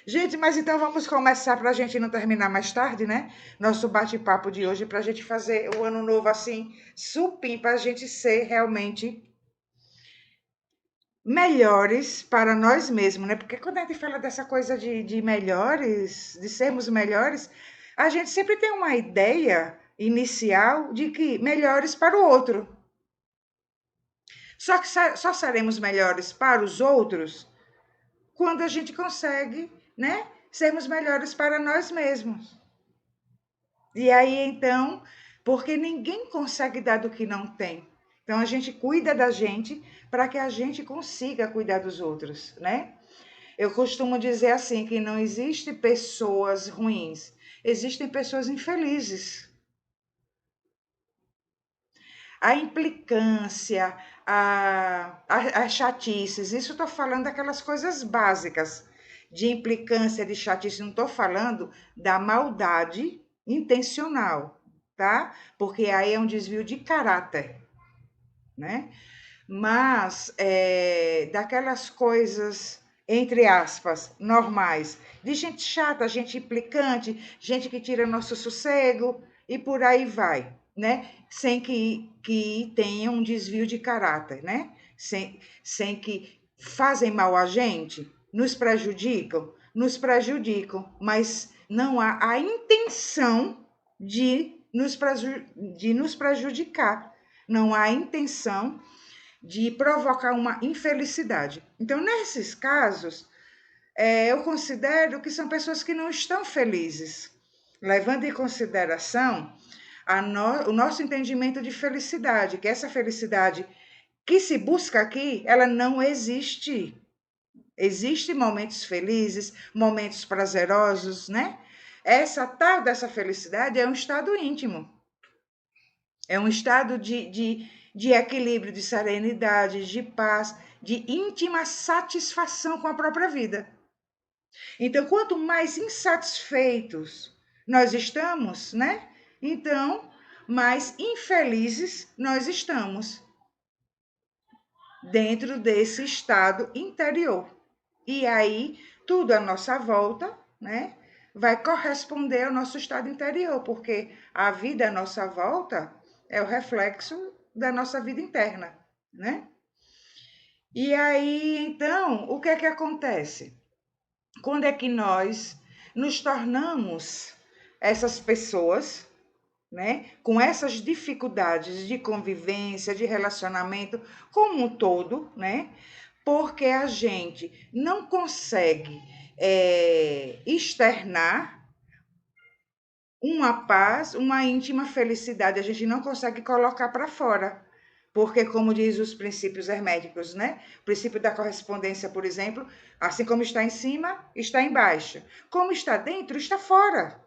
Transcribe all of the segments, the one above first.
Gente, mas então vamos começar para a gente não terminar mais tarde, né? Nosso bate-papo de hoje, para a gente fazer o ano novo assim, supim, para a gente ser realmente melhores para nós mesmos, né? Porque quando a gente fala dessa coisa de melhores, de sermos melhores, a gente sempre tem uma ideia inicial de que melhores para o outro. Só que só seremos melhores para os outros quando a gente consegue, né? Sermos melhores para nós mesmos. E aí, então, porque ninguém consegue dar do que não tem. Então, a gente cuida da gente para que a gente consiga cuidar dos outros, né? Eu costumo dizer assim, que não existe pessoas ruins, existem pessoas infelizes. A implicância, as chatices, isso estou falando daquelas coisas básicas, de implicância, de chatice, não estou falando da maldade intencional, tá? Porque aí é um desvio de caráter, né? Mas daquelas coisas, entre aspas, normais, de gente chata, gente implicante, gente que tira nosso sossego e por aí vai, né? Sem que tenha um desvio de caráter, né? Sem que fazem mal a gente, nos prejudicam, mas não há a intenção de nos prejudicar, não há a intenção de provocar uma infelicidade. Então, nesses casos, eu considero que são pessoas que não estão felizes, levando em consideração o nosso entendimento de felicidade, que essa felicidade que se busca aqui, ela não existe. Existem momentos felizes, momentos prazerosos, né? Essa tal dessa felicidade é um estado íntimo, é um estado de equilíbrio, de serenidade, de paz, de íntima satisfação com a própria vida. Então, quanto mais insatisfeitos nós estamos, né? Então, mais infelizes nós estamos dentro desse estado interior. E aí, tudo à nossa volta, né? Vai corresponder ao nosso estado interior, porque a vida à nossa volta é o reflexo da nossa vida interna, né? E aí, então, o que é que acontece? Quando é que nós nos tornamos essas pessoas, né, com essas dificuldades de convivência, de relacionamento como um todo, né? Porque a gente não consegue externar uma paz, uma íntima felicidade, a gente não consegue colocar para fora. Porque, como diz os princípios herméticos, né? O princípio da correspondência, por exemplo, assim como está em cima, está embaixo. Como está dentro, está fora,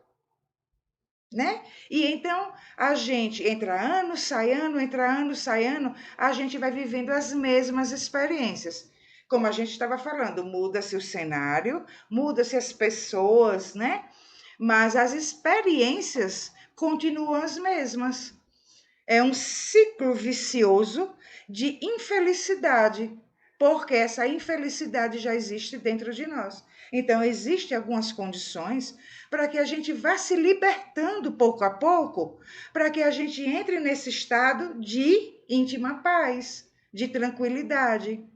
né? E então a gente entra ano, sai ano, entra ano, sai ano, a gente vai vivendo as mesmas experiências. Como a gente estava falando, muda-se o cenário, muda-se as pessoas, né? Mas as experiências continuam as mesmas. É um ciclo vicioso de infelicidade, porque essa infelicidade já existe dentro de nós. Então, existem algumas condições para que a gente vá se libertando pouco a pouco, para que a gente entre nesse estado de íntima paz, de tranquilidade.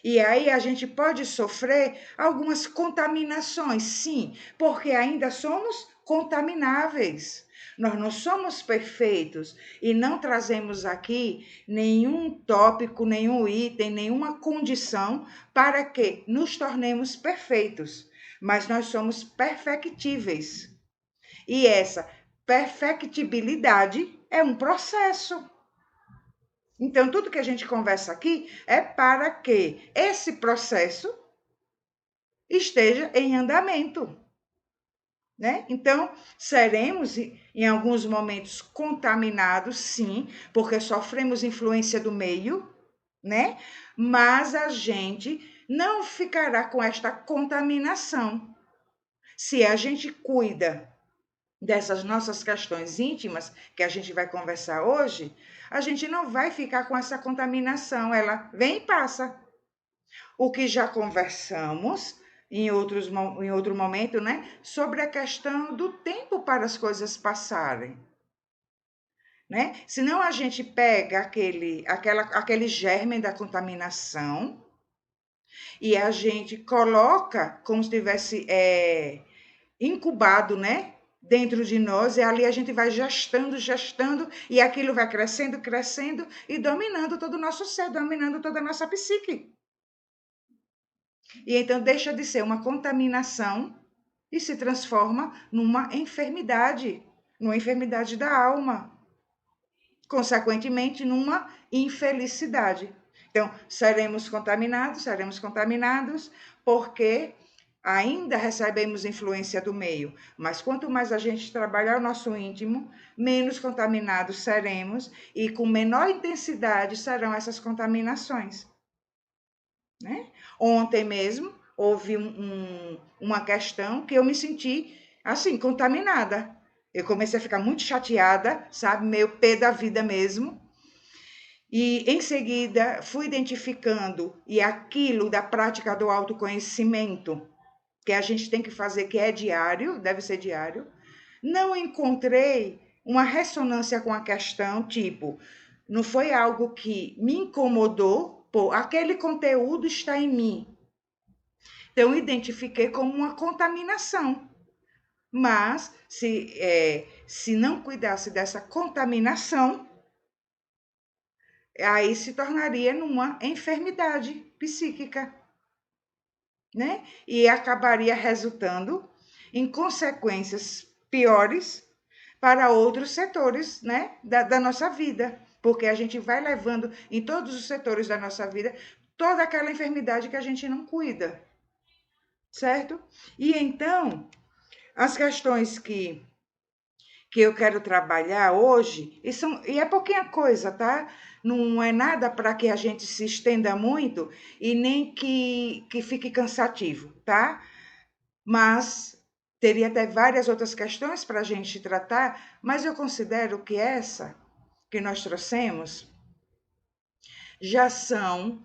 E aí a gente pode sofrer algumas contaminações, sim, porque ainda somos contamináveis. Nós não somos perfeitos e não trazemos aqui nenhum tópico, nenhum item, nenhuma condição para que nos tornemos perfeitos, mas nós somos perfectíveis. E essa perfectibilidade é um processo. Então, tudo que a gente conversa aqui é para que esse processo esteja em andamento, né? Então, seremos em alguns momentos contaminados, sim, porque sofremos influência do meio, né? Mas a gente não ficará com esta contaminação. Se a gente cuida dessas nossas questões íntimas, que a gente vai conversar hoje, a gente não vai ficar com essa contaminação. Ela vem e passa. O que já conversamos em outro momento, né? Sobre a questão do tempo para as coisas passarem. Né? Senão a gente pega aquele germe da contaminação e a gente coloca como se tivesse incubado, né? Dentro de nós, e ali a gente vai gestando, gestando, e aquilo vai crescendo, crescendo e dominando todo o nosso ser, dominando toda a nossa psique. E então deixa de ser uma contaminação e se transforma numa enfermidade da alma, consequentemente, numa infelicidade. Então, seremos contaminados, porque ainda recebemos influência do meio, mas quanto mais a gente trabalhar o nosso íntimo, menos contaminados seremos e com menor intensidade serão essas contaminações. Né? Ontem mesmo houve uma questão que eu me senti assim, contaminada. Eu comecei a ficar muito chateada, sabe, meio pé da vida mesmo. E em seguida fui identificando e aquilo da prática do autoconhecimento que a gente tem que fazer, que é diário, deve ser diário, não encontrei uma ressonância com a questão, tipo, não foi algo que me incomodou, pô, aquele conteúdo está em mim. Então, identifiquei como uma contaminação. Mas, se não cuidasse dessa contaminação, aí se tornaria numa enfermidade psíquica, né? E acabaria resultando em consequências piores para outros setores, né, da nossa vida, porque a gente vai levando em todos os setores da nossa vida toda aquela enfermidade que a gente não cuida, certo? E então, as questões que eu quero trabalhar hoje, e é pouquinha coisa, tá? Não é nada para que a gente se estenda muito e nem que fique cansativo, tá? Mas teria até várias outras questões para a gente tratar, mas eu considero que essa que nós trouxemos já são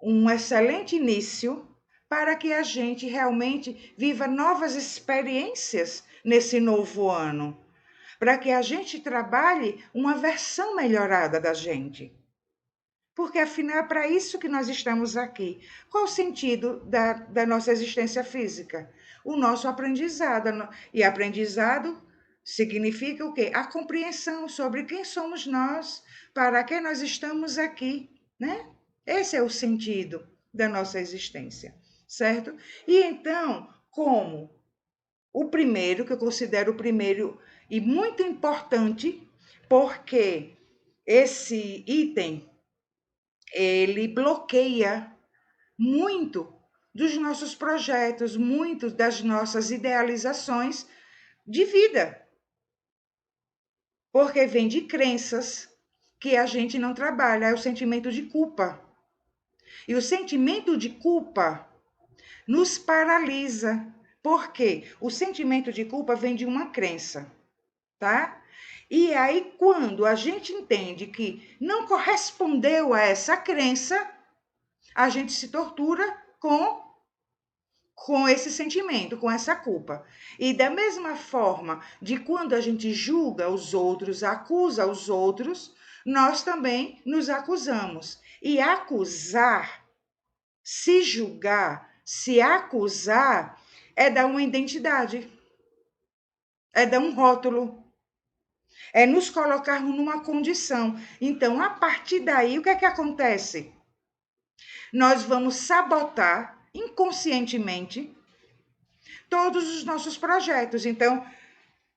um excelente início para que a gente realmente viva novas experiências nesse novo ano, para que a gente trabalhe uma versão melhorada da gente. Porque afinal é para isso que nós estamos aqui. Qual o sentido da nossa existência física? O nosso aprendizado. E aprendizado significa o quê? A compreensão sobre quem somos nós, para que nós estamos aqui, né? Esse é o sentido da nossa existência, certo? E então, como o primeiro, que eu considero o primeiro e muito importante, porque esse item ele bloqueia muito dos nossos projetos, muito das nossas idealizações de vida. Porque vem de crenças que a gente não trabalha, é o sentimento de culpa. E o sentimento de culpa nos paralisa. Por quê? O sentimento de culpa vem de uma crença, tá? E aí, quando a gente entende que não correspondeu a essa crença, a gente se tortura com esse sentimento, com essa culpa. E da mesma forma de quando a gente julga os outros, acusa os outros, nós também nos acusamos. E acusar, se julgar, se acusar, é dar uma identidade, é dar um rótulo, é nos colocarmos numa condição. Então, a partir daí, o que é que acontece? Nós vamos sabotar inconscientemente todos os nossos projetos. Então,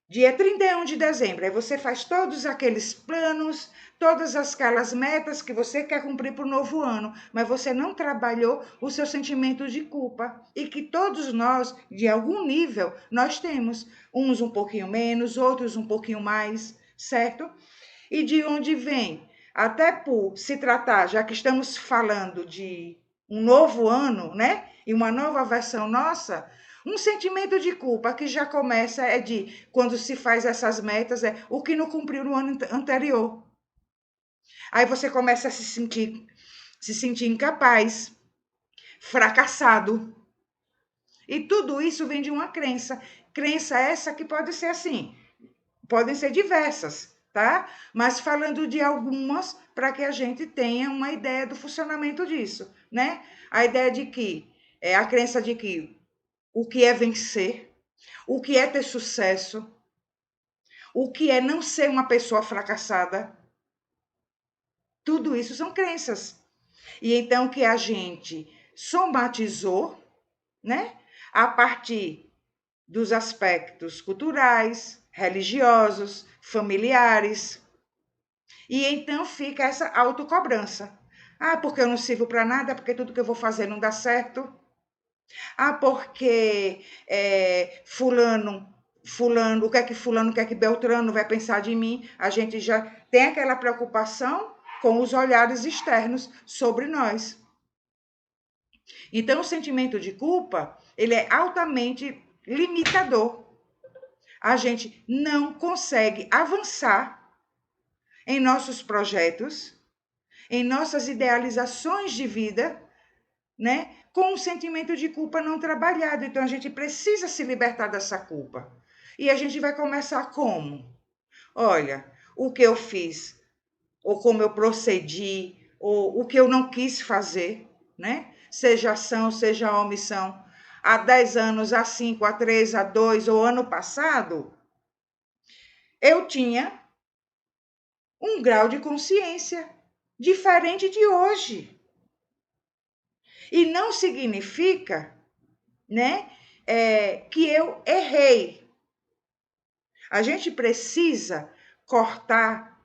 dia 31 de dezembro, aí você faz todos aqueles planos, todas aquelas metas que você quer cumprir para o novo ano, mas você não trabalhou o seu sentimento de culpa. E que todos nós, de algum nível, nós temos. Uns um pouquinho menos, outros um pouquinho mais, certo? E de onde vem? Até por se tratar, já que estamos falando de um novo ano, né? E uma nova versão nossa, um sentimento de culpa que já começa é de quando se faz essas metas, é o que não cumpriu no ano anterior. Aí você começa a se sentir incapaz, fracassado, E tudo isso vem de uma crença. Crença essa que pode ser assim, podem ser diversas, tá? Mas falando de algumas para que a gente tenha uma ideia do funcionamento disso, né? A ideia de que a crença de que o que é vencer, o que é ter sucesso, o que é não ser uma pessoa fracassada, tudo isso são crenças. E então que a gente somatizou, né? A partir dos aspectos culturais, religiosos, familiares. E então fica essa autocobrança. Ah, porque eu não sirvo para nada, porque tudo que eu vou fazer não dá certo. Ah, porque fulano, o que é que Beltrano vai pensar de mim? A gente já tem aquela preocupação com os olhares externos sobre nós. Então, o sentimento de culpa, ele é altamente limitador. A gente não consegue avançar em nossos projetos, em nossas idealizações de vida, né? Com um sentimento de culpa não trabalhado. Então, a gente precisa se libertar dessa culpa. E a gente vai começar como? Olha, o que eu fiz, ou como eu procedi, ou o que eu não quis fazer, né? Seja ação, seja omissão. Há 10 anos, há 5, há 3, há 2, ou ano passado, eu tinha um grau de consciência diferente de hoje. E não significa, né, que eu errei. A gente precisa cortar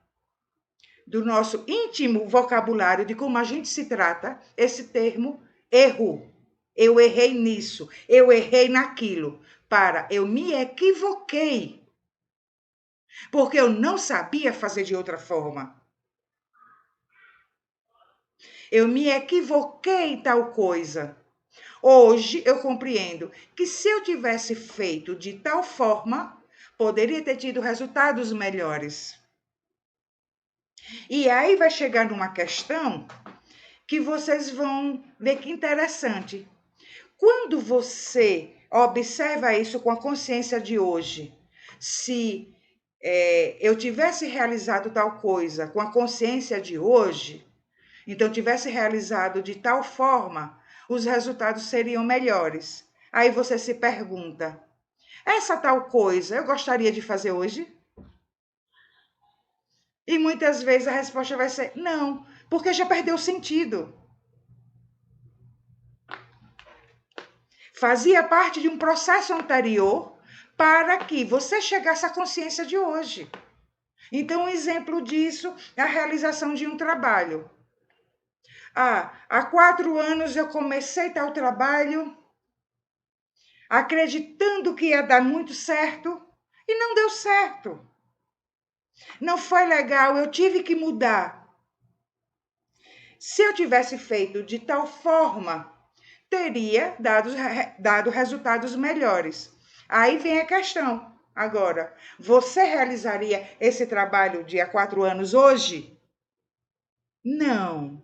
do nosso íntimo vocabulário de como a gente se trata esse termo erro. Eu errei nisso, eu errei naquilo. Para, eu me equivoquei. Porque eu não sabia fazer de outra forma. Eu me equivoquei em tal coisa. Hoje eu compreendo que se eu tivesse feito de tal forma, poderia ter tido resultados melhores. E aí vai chegar numa questão que vocês vão ver que interessante. Quando você observa isso com a consciência de hoje, se eu tivesse realizado tal coisa com a consciência de hoje, então tivesse realizado de tal forma, os resultados seriam melhores. Aí você se pergunta: essa tal coisa eu gostaria de fazer hoje? E muitas vezes a resposta vai ser não, porque já perdeu o sentido. Fazia parte de um processo anterior para que você chegasse à consciência de hoje. Então, um exemplo disso é a realização de um trabalho. Há 4 anos eu comecei tal trabalho, acreditando que ia dar muito certo, e não deu certo. Não foi legal, eu tive que mudar. Se eu tivesse feito de tal forma, teria dado resultados melhores. Aí vem a questão. Agora, você realizaria esse trabalho de há 4 anos hoje? Não.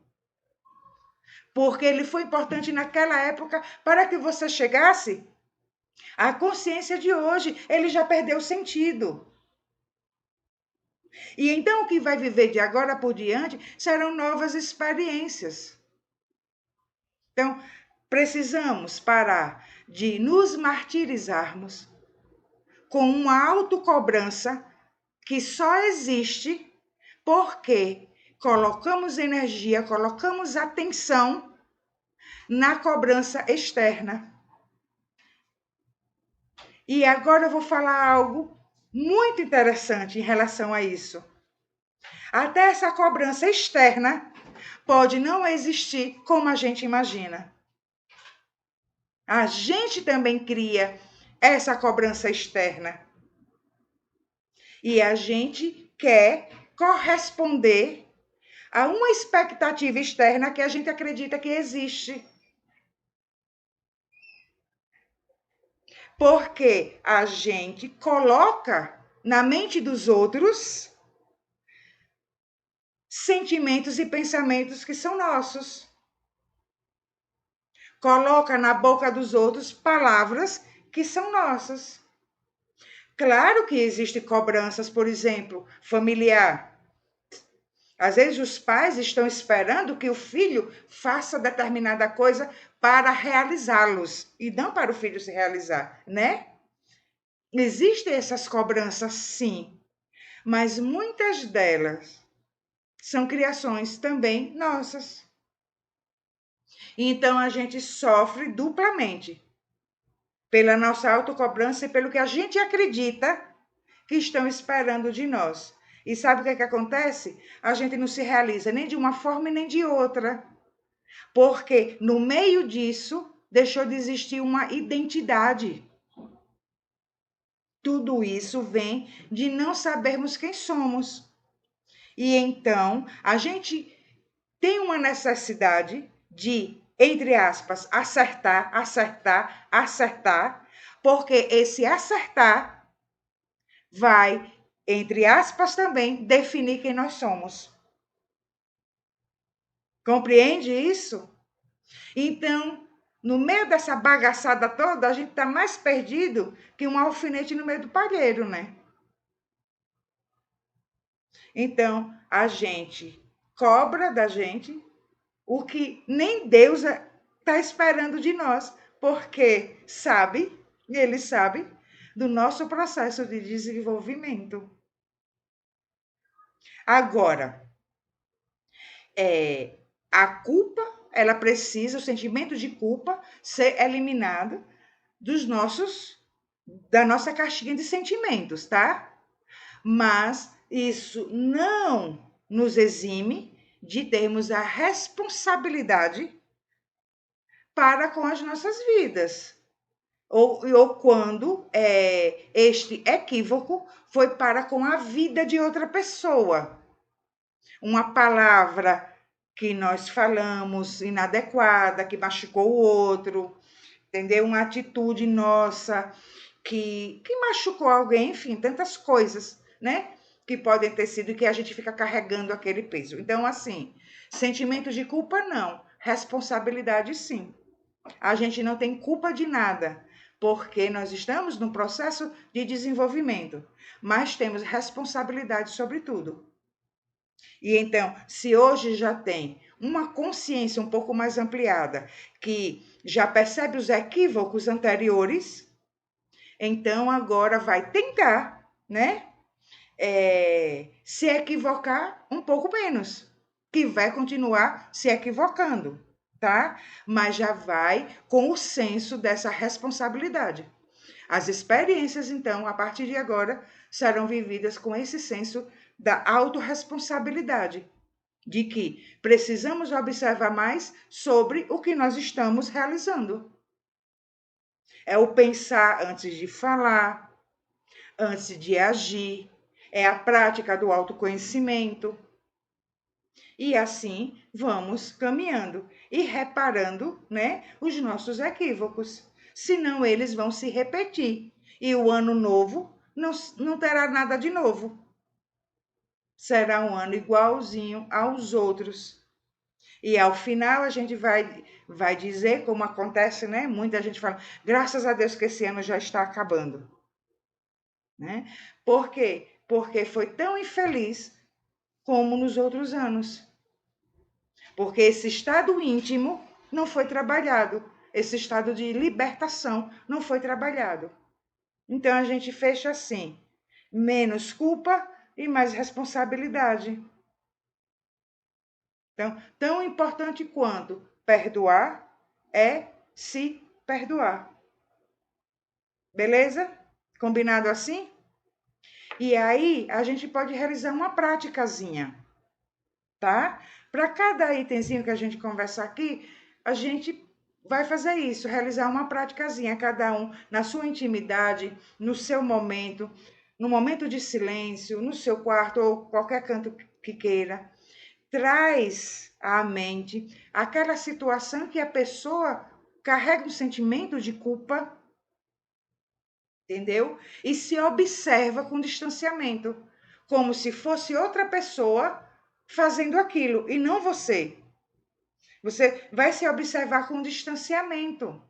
Porque ele foi importante naquela época para que você chegasse à consciência de hoje. Ele já perdeu o sentido. E então o que vai viver de agora por diante serão novas experiências. Então, precisamos parar de nos martirizarmos com uma autocobrança que só existe porque colocamos energia, colocamos atenção na cobrança externa. E agora eu vou falar algo muito interessante em relação a isso. Até essa cobrança externa pode não existir como a gente imagina. A gente também cria essa cobrança externa. E a gente quer corresponder a uma expectativa externa que a gente acredita que existe. Porque a gente coloca na mente dos outros sentimentos e pensamentos que são nossos. coloca na boca dos outros palavras que são nossas. Claro que existem cobranças, por exemplo, familiar. Às vezes os pais estão esperando que o filho faça determinada coisa para realizá-los e não para o filho se realizar, né? Existem essas cobranças, sim, mas muitas delas são criações também nossas. Então a gente sofre duplamente pela nossa autocobrança e pelo que a gente acredita que estão esperando de nós. E sabe o que é que acontece? A gente não se realiza nem de uma forma e nem de outra. Porque no meio disso deixou de existir uma identidade. Tudo isso vem de não sabermos quem somos. E então a gente tem uma necessidade de, entre aspas, acertar, acertar, acertar, porque esse acertar vai, entre aspas, também definir quem nós somos. Compreende isso? Então, no meio dessa bagaçada toda, a gente está mais perdido que um alfinete no meio do palheiro, né? Então, a gente cobra da gente o que nem Deus está esperando de nós, porque sabe, ele sabe, do nosso processo de desenvolvimento. Agora, a culpa, ela precisa, o sentimento de culpa, ser eliminado da nossa caixinha de sentimentos, tá? Mas isso não nos exime de termos a responsabilidade para com as nossas vidas. Ou quando este equívoco foi para com a vida de outra pessoa. Uma palavra que nós falamos inadequada, que machucou o outro, entendeu? Uma atitude nossa que machucou alguém, enfim, tantas coisas, né? Que podem ter sido que a gente fica carregando aquele peso. Então, assim, sentimento de culpa não, responsabilidade sim. A gente não tem culpa de nada, porque nós estamos num processo de desenvolvimento, mas temos responsabilidade sobre tudo. E então, se hoje já tem uma consciência um pouco mais ampliada, que já percebe os equívocos anteriores, então agora vai tentar, né? Se equivocar um pouco menos, que vai continuar se equivocando, tá? Mas já vai com o senso dessa responsabilidade. As experiências, então, a partir de agora, serão vividas com esse senso da autorresponsabilidade, de que precisamos observar mais sobre o que nós estamos realizando. É o pensar antes de falar, antes de agir, é a prática do autoconhecimento. E assim vamos caminhando e reparando, né, os nossos equívocos. Senão eles vão se repetir. E o ano novo não terá nada de novo. Será um ano igualzinho aos outros. E ao final a gente vai dizer, como acontece, né? Muita gente fala, graças a Deus que esse ano já está acabando. Né? Por quê? Porque foi tão infeliz como nos outros anos. Porque esse estado íntimo não foi trabalhado. Esse estado de libertação não foi trabalhado. Então a gente fecha assim: menos culpa e mais responsabilidade. Então, tão importante quanto perdoar é se perdoar. Beleza? Combinado assim? E aí a gente pode realizar uma praticazinha, tá? Para cada itemzinho que a gente conversar aqui, a gente vai fazer isso, realizar uma praticazinha, cada um na sua intimidade, no seu momento, no momento de silêncio, no seu quarto ou qualquer canto que queira. Traz à mente aquela situação que a pessoa carrega um sentimento de culpa, entendeu? E se observa com distanciamento, como se fosse outra pessoa fazendo aquilo e não você. Você vai se observar com distanciamento.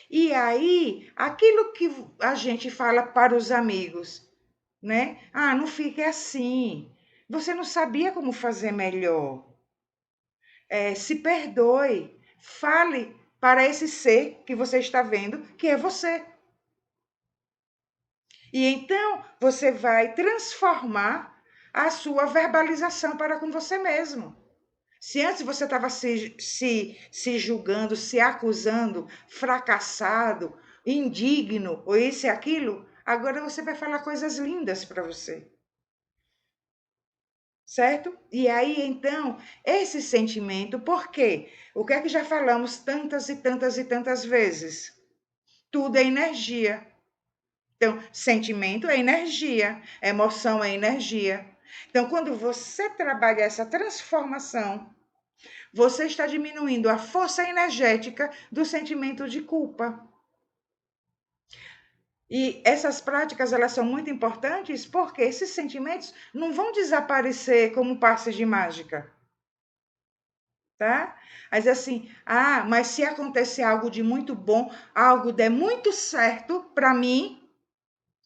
E aí, aquilo que a gente fala para os amigos, né? Ah, não fique assim. Você não sabia como fazer melhor. Se perdoe. Fale para esse ser que você está vendo, que é você. E então você vai transformar a sua verbalização para com você mesmo. Se antes você estava se julgando, se acusando, fracassado, indigno, ou isso e aquilo, agora você vai falar coisas lindas para você. Certo? E aí, então, esse sentimento, por quê? O que é que já falamos tantas e tantas e tantas vezes? Tudo é energia. Então, sentimento é energia, emoção é energia. Então, quando você trabalha essa transformação, você está diminuindo a força energética do sentimento de culpa. E essas práticas, elas são muito importantes porque esses sentimentos não vão desaparecer como passes de mágica, tá? Mas assim, mas se acontecer algo de muito bom, algo der muito certo para mim,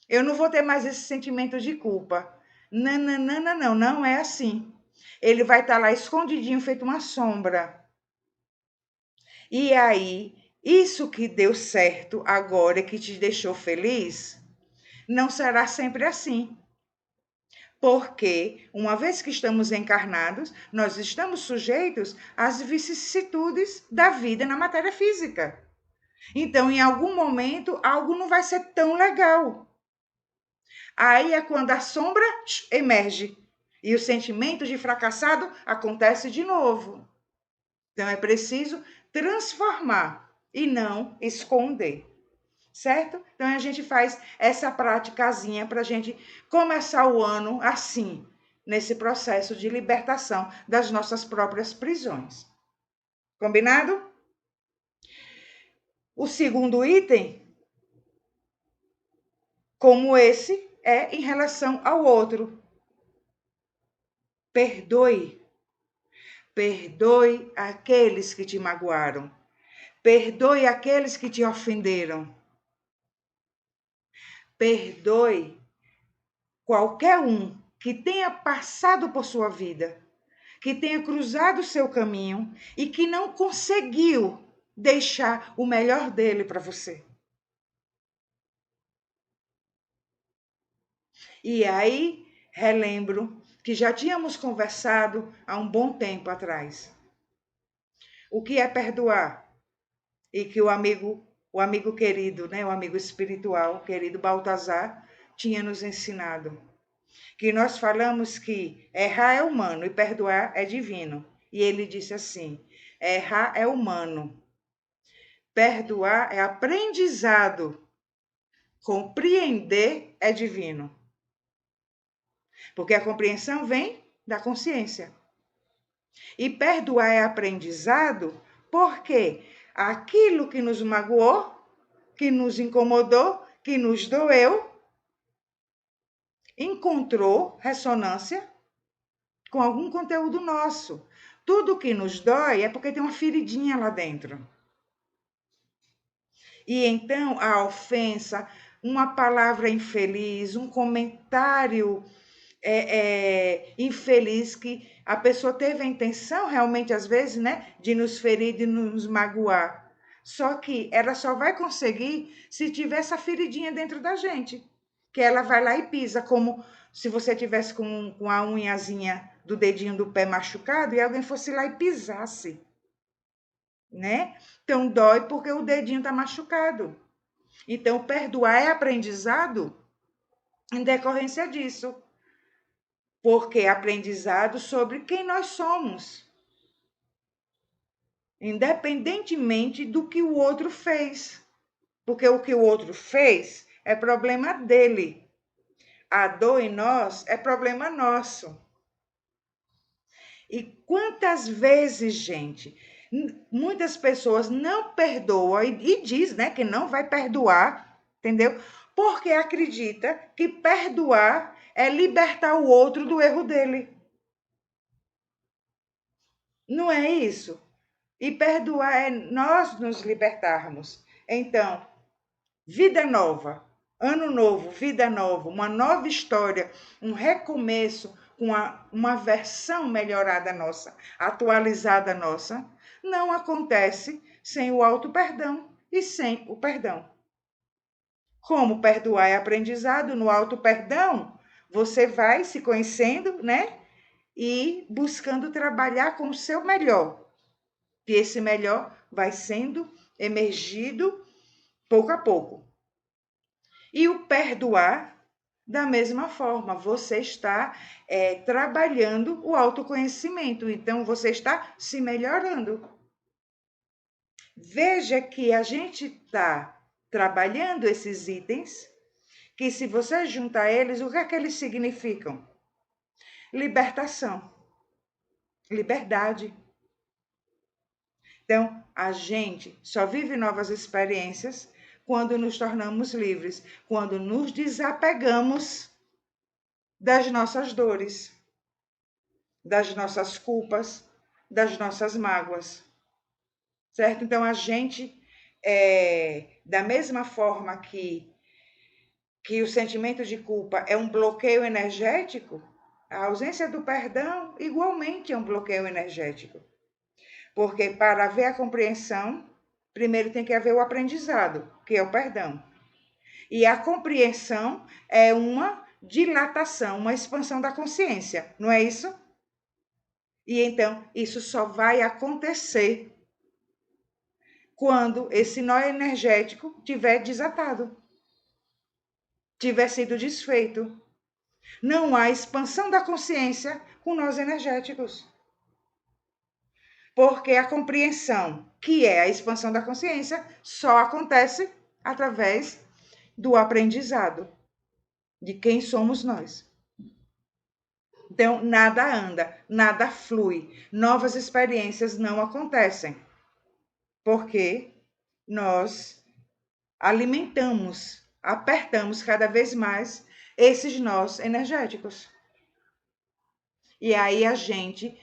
eu não vou ter mais esse sentimento de culpa. Não, não, não, não, não, não é assim. Ele vai estar lá escondidinho, feito uma sombra. E aí, isso que deu certo agora, que te deixou feliz, não será sempre assim. Porque, uma vez que estamos encarnados, nós estamos sujeitos às vicissitudes da vida na matéria física. Então, em algum momento, algo não vai ser tão legal. Aí é quando a sombra emerge e o sentimento de fracassado acontece de novo. Então, é preciso transformar e não esconder. Certo? Então a gente faz essa praticazinha para a gente começar o ano assim, nesse processo de libertação das nossas próprias prisões. Combinado? O segundo item, como esse, é em relação ao outro. Perdoe. Perdoe aqueles que te magoaram. Perdoe aqueles que te ofenderam. Perdoe qualquer um que tenha passado por sua vida, que tenha cruzado o seu caminho e que não conseguiu deixar o melhor dele para você. E aí, relembro que já tínhamos conversado há um bom tempo atrás. O que é perdoar? E que o amigo querido, né, o amigo espiritual, querido Baltazar, tinha nos ensinado. Que nós falamos que errar é humano e perdoar é divino. E ele disse assim: errar é humano, perdoar é aprendizado, compreender é divino. Porque a compreensão vem da consciência. E perdoar é aprendizado porque aquilo que nos magoou, que nos incomodou, que nos doeu, encontrou ressonância com algum conteúdo nosso. Tudo que nos dói é porque tem uma feridinha lá dentro. E então a ofensa, uma palavra infeliz, um comentário infeliz que a pessoa teve a intenção realmente, às vezes, né, de nos ferir, de nos magoar. Só que ela só vai conseguir se tiver essa feridinha dentro da gente. Que ela vai lá e pisa, como se você tivesse com a unhazinha do dedinho do pé machucado e alguém fosse lá e pisasse, né? Então dói porque o dedinho está machucado. Então perdoar é aprendizado em decorrência disso, porque é aprendizado sobre quem nós somos, independentemente do que o outro fez, porque o que o outro fez é problema dele. A dor em nós é problema nosso. E quantas vezes, gente, muitas pessoas não perdoam e diz, né, que não vai perdoar, entendeu? Porque acredita que perdoar é libertar o outro do erro dele. Não é isso? E perdoar é nós nos libertarmos. Então, vida nova, ano novo, vida nova, uma nova história, um recomeço, uma versão melhorada nossa, atualizada nossa, não acontece sem o auto-perdão e sem o perdão. Como perdoar é aprendizado, no auto-perdão, você vai se conhecendo, né? E buscando trabalhar com o seu melhor. E esse melhor vai sendo emergido pouco a pouco. E o perdoar, da mesma forma, você está trabalhando o autoconhecimento, então você está se melhorando. Veja que a gente está trabalhando esses itens, que se você juntar eles, o que é que eles significam? Libertação, liberdade. Então, a gente só vive novas experiências quando nos tornamos livres, quando nos desapegamos das nossas dores, das nossas culpas, das nossas mágoas, certo? Então, a gente, da mesma forma que o sentimento de culpa é um bloqueio energético, a ausência do perdão igualmente é um bloqueio energético. Porque para haver a compreensão, primeiro tem que haver o aprendizado, que é o perdão. E a compreensão é uma dilatação, uma expansão da consciência, não é isso? E então, isso só vai acontecer quando esse nó energético tiver desatado, tiver sido desfeito. Não há expansão da consciência com nós energéticos. Porque a compreensão, que é a expansão da consciência, só acontece através do aprendizado de quem somos nós. Então, nada anda, nada flui, novas experiências não acontecem, porque nós alimentamos, apertamos cada vez mais esses nós energéticos. E aí a gente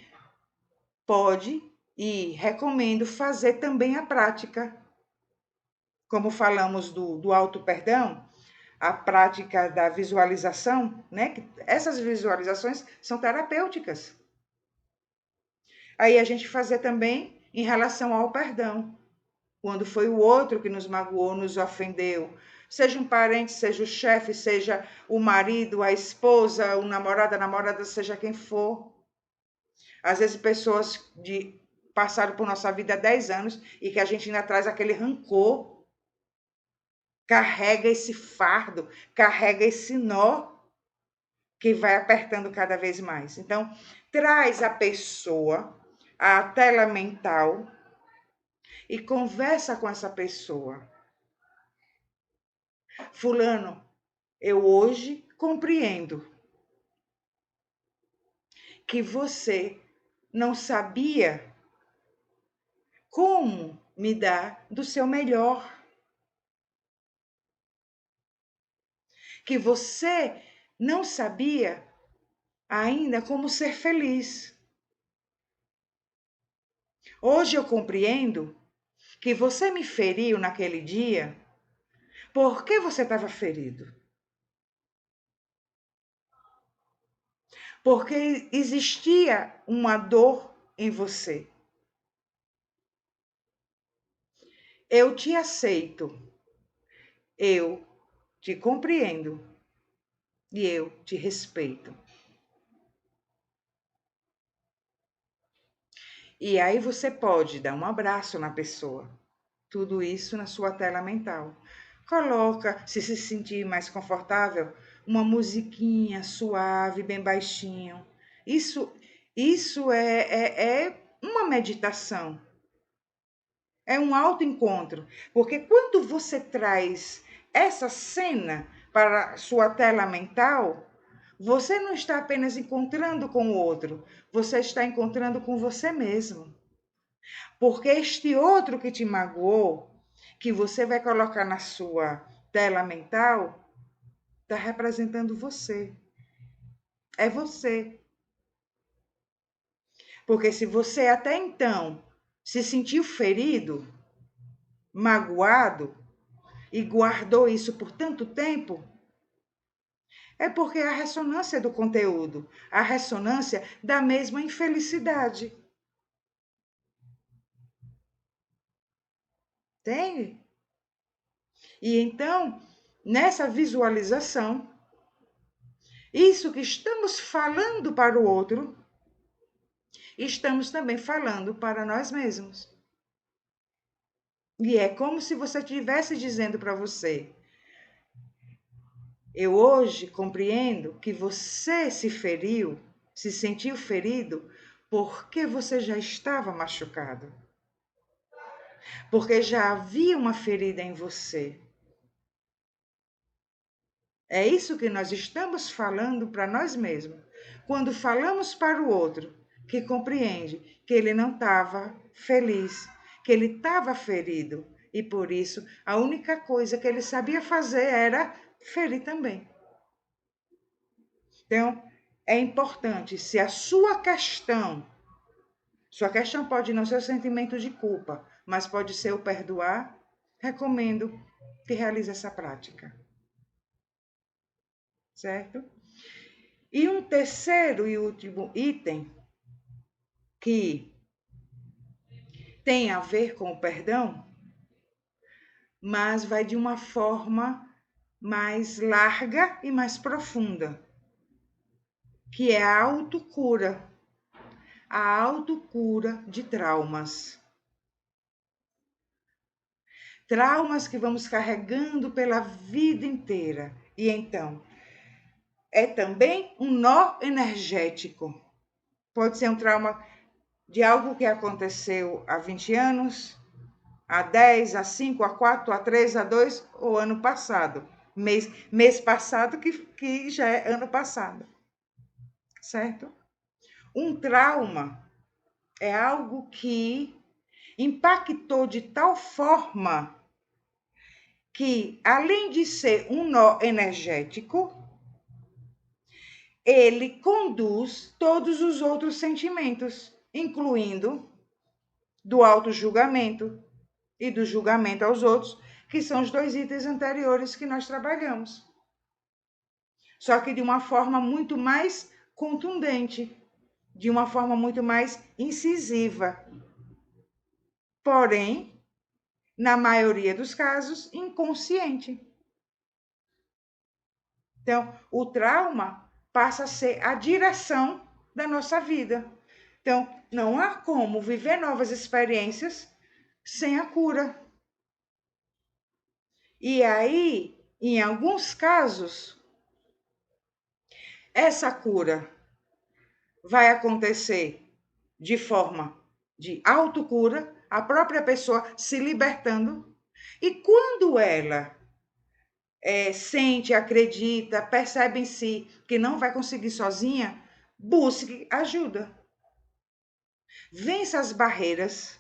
pode e recomendo fazer também a prática. Como falamos do auto-perdão, a prática da visualização, né? Essas visualizações são terapêuticas. Aí a gente fazer também em relação ao perdão. Quando foi o outro que nos magoou, nos ofendeu, seja um parente, seja o chefe, seja o marido, a esposa, o namorado, a namorada, seja quem for. Às vezes pessoas passaram por nossa vida há 10 anos e que a gente ainda traz aquele rancor, carrega esse fardo, carrega esse nó que vai apertando cada vez mais. Então, traz a pessoa, a tela mental, e conversa com essa pessoa. Fulano, eu hoje compreendo que você não sabia como me dar do seu melhor. Que você não sabia ainda como ser feliz. Hoje eu compreendo que você me feriu naquele dia. Por que você estava ferido? Porque existia uma dor em você. Eu te aceito, eu te compreendo e eu te respeito. E aí você pode dar um abraço na pessoa. Tudo isso na sua tela mental. Coloca, se sentir mais confortável, uma musiquinha suave, bem baixinho. Isso é uma meditação. É um autoencontro. Porque quando você traz essa cena para a sua tela mental, você não está apenas encontrando com o outro, você está encontrando com você mesmo. Porque este outro que te magoou, que você vai colocar na sua tela mental, está representando você. É você. Porque se você até então se sentiu ferido, magoado e guardou isso por tanto tempo, é porque é a ressonância do conteúdo, a ressonância da mesma infelicidade. Entende? E então, nessa visualização, isso que estamos falando para o outro, estamos também falando para nós mesmos. E é como se você estivesse dizendo para você: eu hoje compreendo que você se feriu, se sentiu ferido, porque você já estava machucado. Porque já havia uma ferida em você. É isso que nós estamos falando para nós mesmos. Quando falamos para o outro, que compreende que ele não estava feliz, que ele estava ferido. E por isso, a única coisa que ele sabia fazer era ferir também. Então, é importante, se a sua questão pode não ser o sentimento de culpa, mas pode ser o perdoar, recomendo que realize essa prática. Certo? E um terceiro e último item que tem a ver com o perdão, mas vai de uma forma mais larga e mais profunda, que é a autocura. A autocura de traumas. Traumas que vamos carregando pela vida inteira. E então, é também um nó energético. Pode ser um trauma de algo que aconteceu há 20 anos, há 10, há 5, há 4, há 3, há 2, ou ano passado. Mês passado, que já é ano passado. Certo? Um trauma é algo que impactou de tal forma que, além de ser um nó energético, ele conduz todos os outros sentimentos, incluindo do auto-julgamento e do julgamento aos outros, que são os 2 itens anteriores que nós trabalhamos. Só que de uma forma muito mais contundente, de uma forma muito mais incisiva. Porém, na maioria dos casos, inconsciente. Então, o trauma passa a ser a direção da nossa vida. Então, não há como viver novas experiências sem a cura. E aí, em alguns casos, essa cura vai acontecer de forma de autocura, a própria pessoa se libertando. E quando ela sente, acredita, percebe em si que não vai conseguir sozinha, busque ajuda. Vença as barreiras,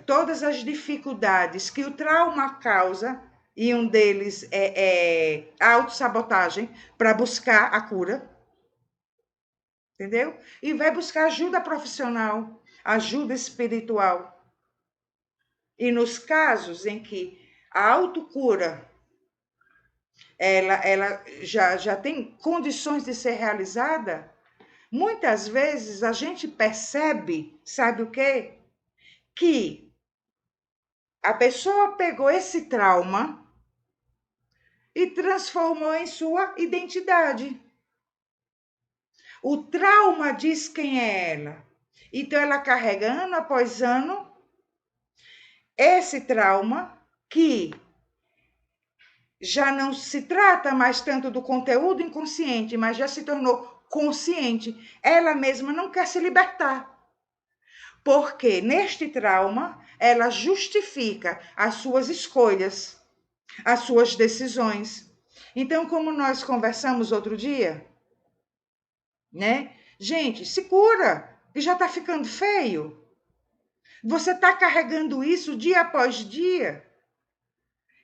todas as dificuldades que o trauma causa, e um deles é a autossabotagem para buscar a cura. Entendeu? E vai buscar ajuda profissional, ajuda espiritual. E nos casos em que a autocura ela já tem condições de ser realizada, muitas vezes a gente percebe, sabe o quê? Que a pessoa pegou esse trauma e transformou em sua identidade. O trauma diz quem é ela. Então ela carrega ano após ano esse trauma que já não se trata mais tanto do conteúdo inconsciente, mas já se tornou consciente. Ela mesma não quer se libertar. Porque neste trauma, ela justifica as suas escolhas, as suas decisões. Então, como nós conversamos outro dia, né? Gente, se cura, e já está ficando feio. Você está carregando isso dia após dia.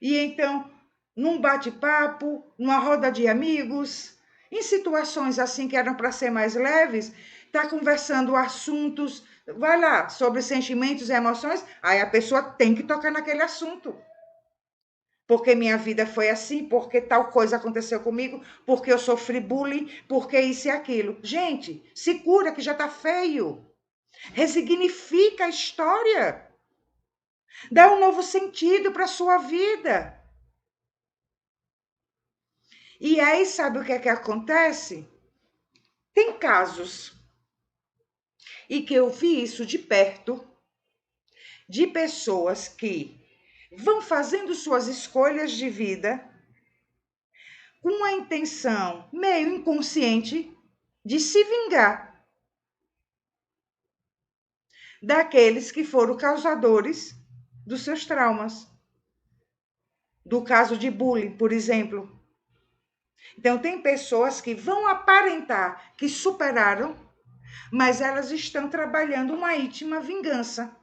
E então, num bate-papo, numa roda de amigos, em situações assim que eram para ser mais leves, está conversando assuntos vai lá, sobre sentimentos e emoções, aí a pessoa tem que tocar naquele assunto. Porque minha vida foi assim, porque tal coisa aconteceu comigo, porque eu sofri bullying, porque isso e aquilo. Gente, se cura que já tá feio. Resignifica a história. Dá um novo sentido para sua vida. E aí, sabe o que é que acontece? Tem casos, e que eu vi isso de perto, de pessoas que vão fazendo suas escolhas de vida com a intenção meio inconsciente de se vingar daqueles que foram causadores dos seus traumas. Do caso de bullying, por exemplo. Então, tem pessoas que vão aparentar que superaram, mas elas estão trabalhando uma íntima vingança.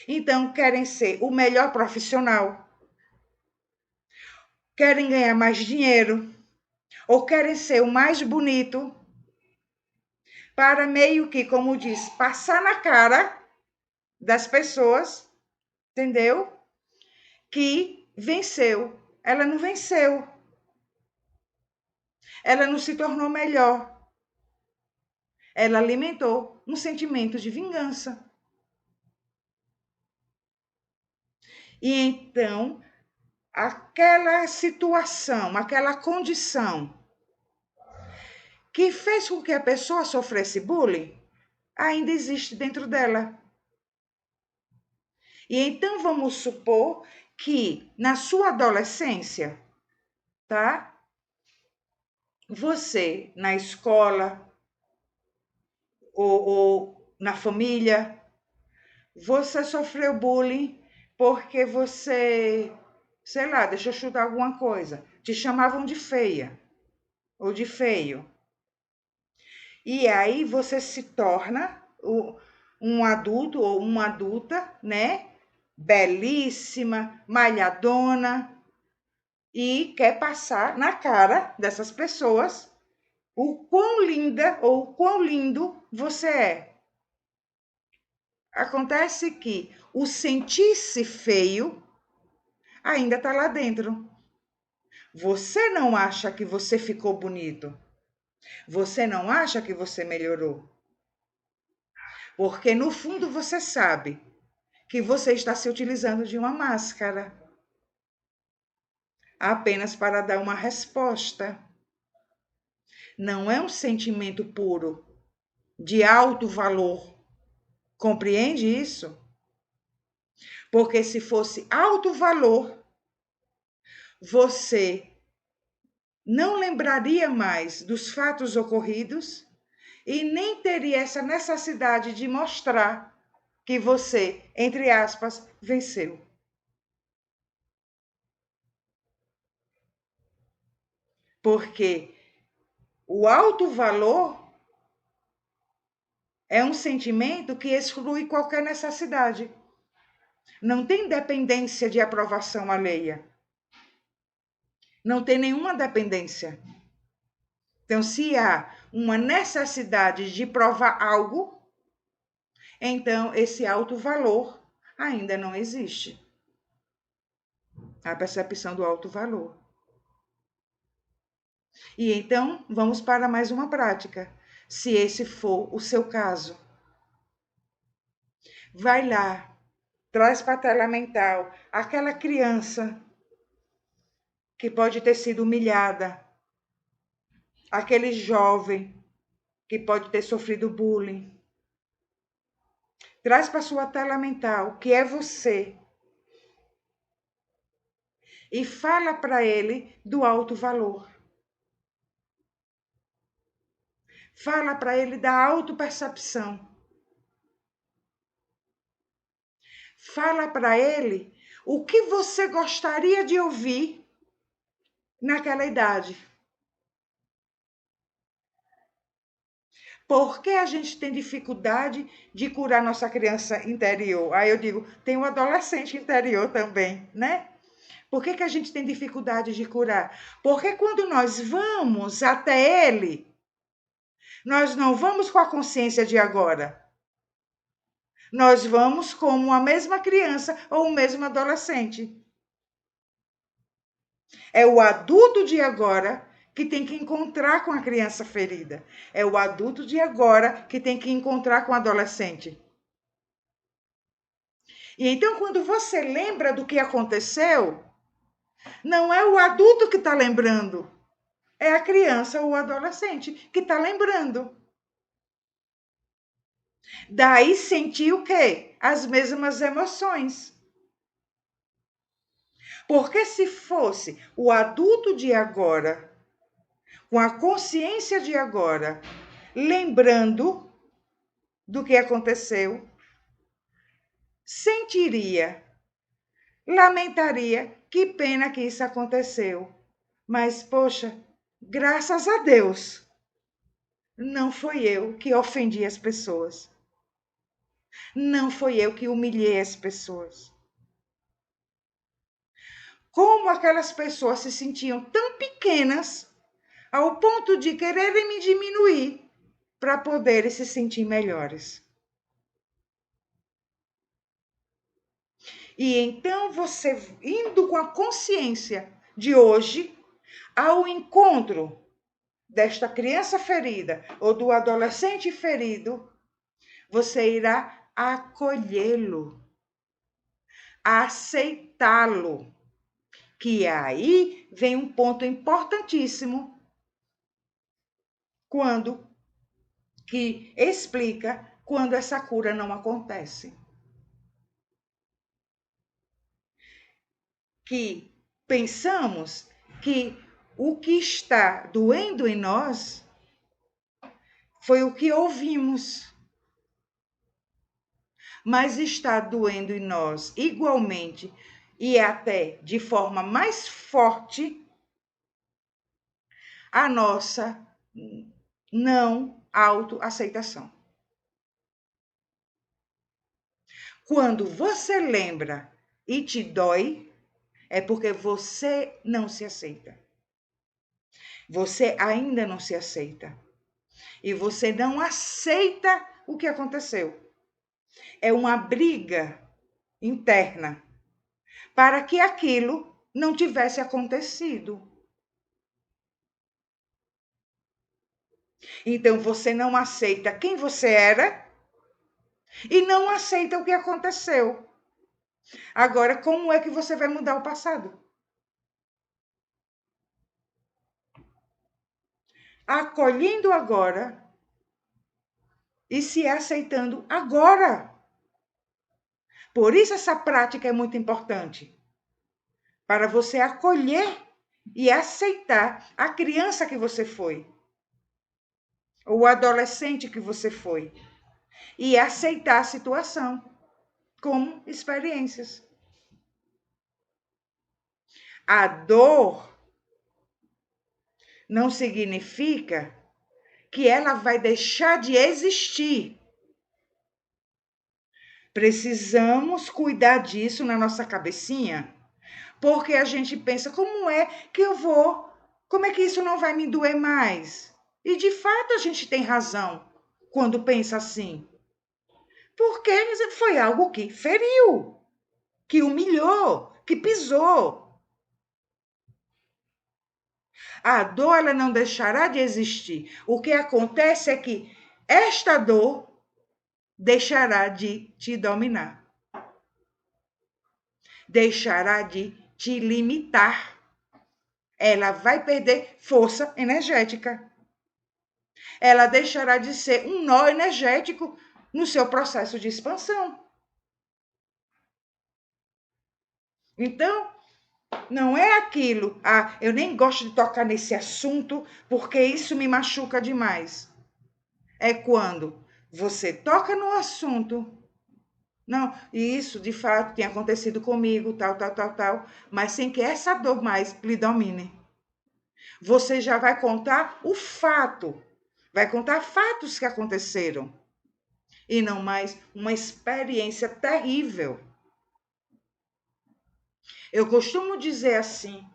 Então, querem ser o melhor profissional, querem ganhar mais dinheiro, ou querem ser o mais bonito, para meio que, como diz, passar na cara das pessoas, entendeu? Que venceu. Ela não venceu. Ela não se tornou melhor. Ela alimentou um sentimento de vingança. E então, aquela situação, aquela condição que fez com que a pessoa sofresse bullying, ainda existe dentro dela. E então vamos supor que na sua adolescência, tá? Você na escola ou na família, você sofreu bullying porque você, sei lá, deixa eu chutar alguma coisa, te chamavam de feia ou de feio. E aí você se torna um adulto ou uma adulta, né? Belíssima, malhadona, e quer passar na cara dessas pessoas o quão linda ou o quão lindo você é. Acontece que o sentir-se feio ainda está lá dentro. Você não acha que você ficou bonito. Você não acha que você melhorou. Porque no fundo você sabe que você está se utilizando de uma máscara apenas para dar uma resposta. Não é um sentimento puro de alto valor. Compreende isso? Porque se fosse alto valor, você não lembraria mais dos fatos ocorridos e nem teria essa necessidade de mostrar que você, entre aspas, venceu. Porque o alto valor é um sentimento que exclui qualquer necessidade. Não tem dependência de aprovação alheia. Não tem nenhuma dependência. Então, se há uma necessidade de provar algo, então esse alto valor ainda não existe. A percepção do alto valor. E então, vamos para mais uma prática, se esse for o seu caso. Vai lá, traz para a tela mental aquela criança que pode ter sido humilhada, aquele jovem que pode ter sofrido bullying. Traz para sua tela mental que é você e fala para ele do alto valor. Fala para ele da autopercepção. Fala para ele o que você gostaria de ouvir naquela idade. Por que a gente tem dificuldade de curar nossa criança interior? Aí eu digo, tem um adolescente interior também, né? Por que a gente tem dificuldade de curar? Porque quando nós vamos até ele, nós não vamos com a consciência de agora. Nós vamos como a mesma criança ou o mesmo adolescente. É o adulto de agora que tem que encontrar com a criança ferida. É o adulto de agora que tem que encontrar com o adolescente. E então, quando você lembra do que aconteceu, não é o adulto que está lembrando, é a criança ou o adolescente que está lembrando. Daí sentir o quê? As mesmas emoções. Porque se fosse o adulto de agora, com a consciência de agora, lembrando do que aconteceu, sentiria, lamentaria, que pena que isso aconteceu. Mas, poxa, graças a Deus, não foi eu que ofendi as pessoas. Não foi eu que humilhei as pessoas. Como aquelas pessoas se sentiam tão pequenas ao ponto de quererem me diminuir para poderem se sentir melhores. E então você indo com a consciência de hoje ao encontro desta criança ferida ou do adolescente ferido, você irá acolhê-lo, aceitá-lo. Que aí vem um ponto importantíssimo quando que explica quando essa cura não acontece. Que pensamos que o que está doendo em nós foi o que ouvimos. Mas está doendo em nós igualmente e até de forma mais forte a nossa não autoaceitação. Quando você lembra e te dói, é porque você não se aceita. Você ainda não se aceita. E você não aceita o que aconteceu. É uma briga interna para que aquilo não tivesse acontecido. Então você não aceita quem você era e não aceita o que aconteceu. Agora, como é que você vai mudar o passado? Acolhendo agora e se aceitando agora. Por isso essa prática é muito importante. Para você acolher e aceitar a criança que você foi. Ou o adolescente que você foi. E aceitar a situação como experiências. A dor não significa que ela vai deixar de existir. Precisamos cuidar disso na nossa cabecinha, porque a gente pensa, como é que eu vou? Como é que isso não vai me doer mais? E de fato a gente tem razão quando pensa assim. Porque foi algo que feriu, que humilhou, que pisou. A dor ela não deixará de existir. O que acontece é que esta dor deixará de te dominar. Deixará de te limitar. Ela vai perder força energética. Ela deixará de ser um nó energético no seu processo de expansão. Então, não é aquilo, eu nem gosto de tocar nesse assunto porque isso me machuca demais. É quando você toca no assunto. Não, isso de fato tem acontecido comigo, tal, mas sem que essa dor mais lhe domine. Você já vai contar o fato, vai contar fatos que aconteceram e não mais uma experiência terrível. Eu costumo dizer assim,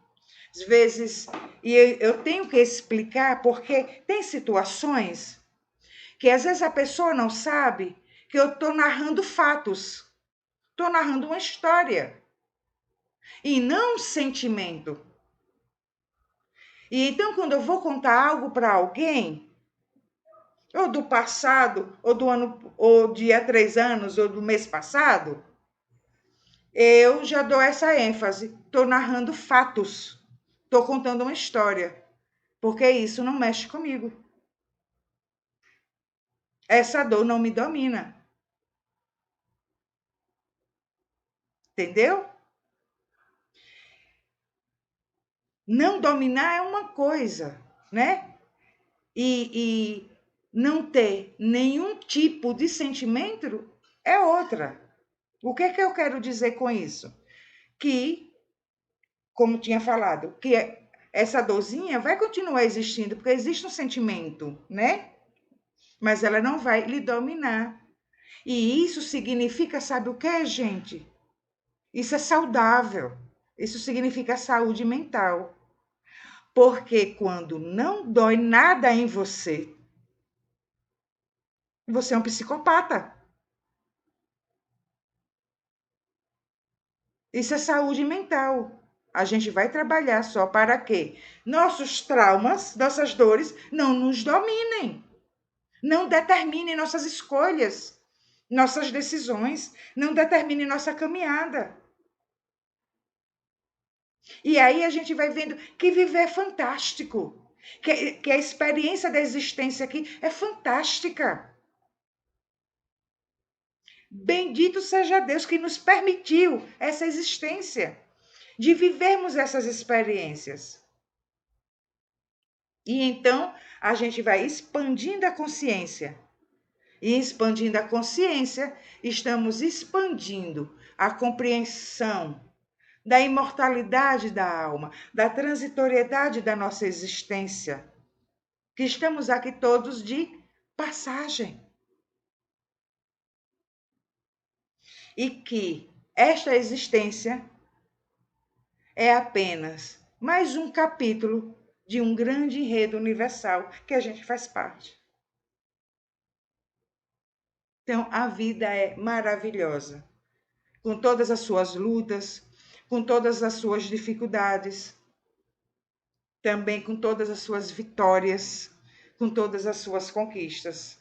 às vezes, e eu tenho que explicar porque tem situações que às vezes a pessoa não sabe que eu estou narrando fatos, estou narrando uma história e não um sentimento. E então, quando eu vou contar algo para alguém, ou do passado, ou do ano, ou de há 3 anos, ou do mês passado, eu já dou essa ênfase. Estou narrando fatos, estou contando uma história, porque isso não mexe comigo. Essa dor não me domina. Entendeu? Não dominar é uma coisa, né? E não ter nenhum tipo de sentimento é outra. O que é que eu quero dizer com isso? Que, como tinha falado, que essa dorzinha vai continuar existindo, porque existe um sentimento, né? Mas ela não vai lhe dominar. E isso significa, sabe o que, gente? Isso é saudável. Isso significa saúde mental. Porque quando não dói nada em você, você é um psicopata. Isso é saúde mental. A gente vai trabalhar só para que nossos traumas, nossas dores, não nos dominem, não determinem nossas escolhas, nossas decisões, não determinem nossa caminhada. E aí a gente vai vendo que viver é fantástico, que a experiência da existência aqui é fantástica. Bendito seja Deus que nos permitiu essa existência, de vivermos essas experiências. E então a gente vai expandindo a consciência. E expandindo a consciência, estamos expandindo a compreensão da imortalidade da alma, da transitoriedade da nossa existência, que estamos aqui todos de passagem. E que esta existência é apenas mais um capítulo de um grande enredo universal que a gente faz parte. Então, a vida é maravilhosa, com todas as suas lutas, com todas as suas dificuldades, também com todas as suas vitórias, com todas as suas conquistas.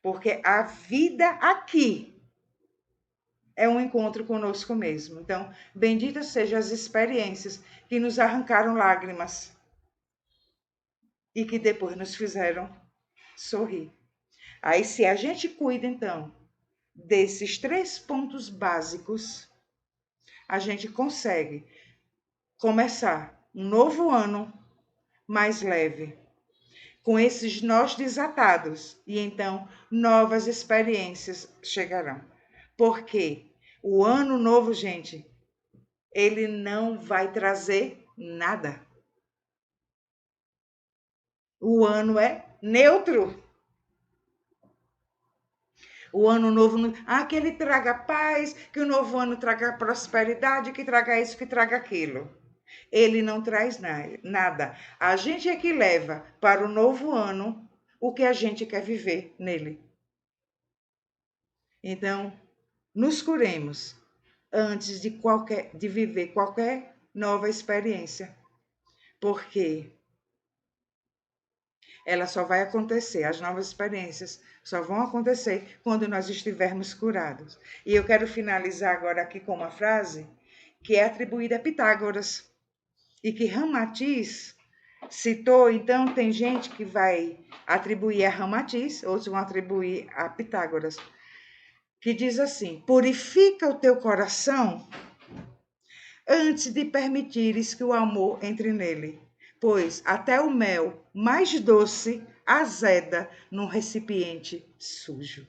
Porque a vida aqui é um encontro conosco mesmo. Então, benditas sejam as experiências que nos arrancaram lágrimas e que depois nos fizeram sorrir. Aí, se a gente cuida, então, desses 3 pontos básicos, a gente consegue começar um novo ano mais leve, com esses nós desatados, e então novas experiências chegarão. Porque o ano novo, gente, ele não vai trazer nada. O ano é neutro. O ano novo, que ele traga paz, que o novo ano traga prosperidade, que traga isso, que traga aquilo. Ele não traz nada. A gente é que leva para o novo ano o que a gente quer viver nele. Então, nos curemos antes de viver qualquer nova experiência, porque ela só vai acontecer, as novas experiências só vão acontecer quando nós estivermos curados. E eu quero finalizar agora aqui com uma frase que é atribuída a Pitágoras e que Ramatiz citou. Então, tem gente que vai atribuir a Ramatiz, outros vão atribuir a Pitágoras, que diz assim: purifica o teu coração antes de permitires que o amor entre nele, pois até o mel mais doce azeda num recipiente sujo.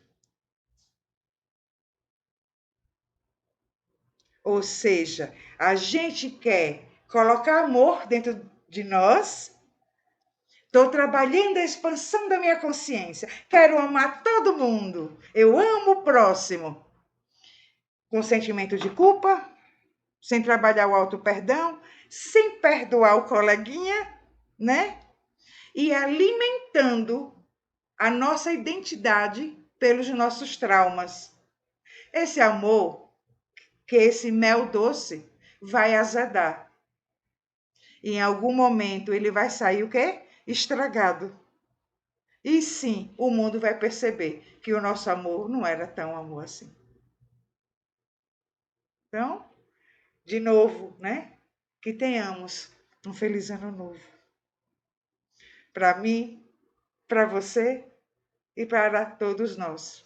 Ou seja, a gente quer colocar amor dentro de nós. Estou trabalhando a expansão da minha consciência. Quero amar todo mundo. Eu amo o próximo. Com sentimento de culpa, sem trabalhar o auto-perdão, sem perdoar o coleguinha, né? E alimentando a nossa identidade pelos nossos traumas. Esse amor, que esse mel doce, vai azedar. E em algum momento ele vai sair o quê? Estragado. E sim, o mundo vai perceber que o nosso amor não era tão amor assim. Então, de novo, né? Que tenhamos um feliz ano novo. Para mim, para você e para todos nós.